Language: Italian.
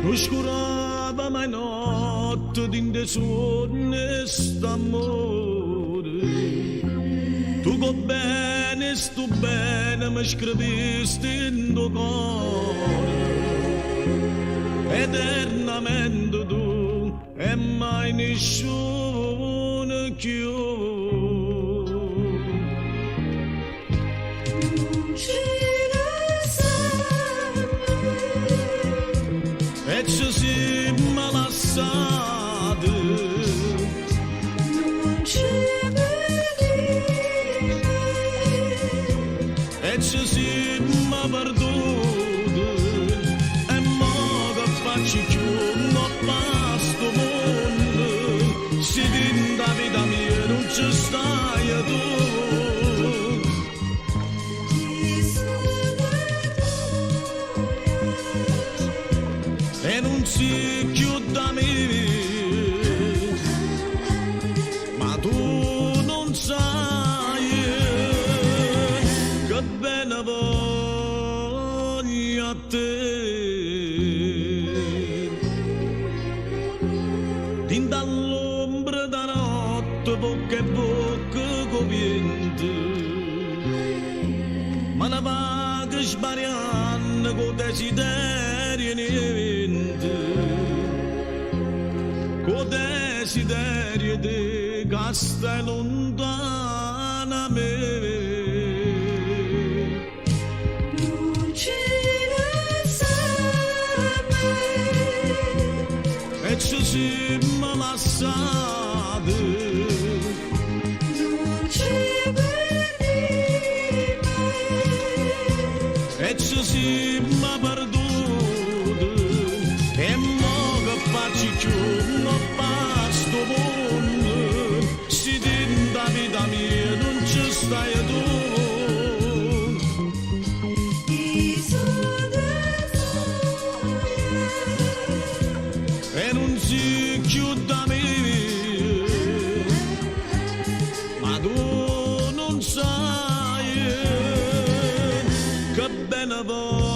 Oscurava mai notte dinde sonne st'amore. Tu go bene, sto bene, mi scrivesti in tuo cuore. Eternamente tu e mai nessuno più. E ci siamo lasciati, non ci vedi e ci siamo perduti, e mo che faccio più, non basta mondo, se in da vita mia non ci stai tu. E non si chiuda me, ma tu non sai che bene voglio a te. Din dall'ombra da notte, bocca e bocca copiente, ma la vaga sbariando con desiderio niente, con desiderio di casta lontana me. non ci E ci siamo lasciati, non ci vedi e ci siamo perduti, e mo che faccio più, non basta mondo, si din da vita mia non ci stai tu. E non si chiuda me, ma tu non sai che bene voglio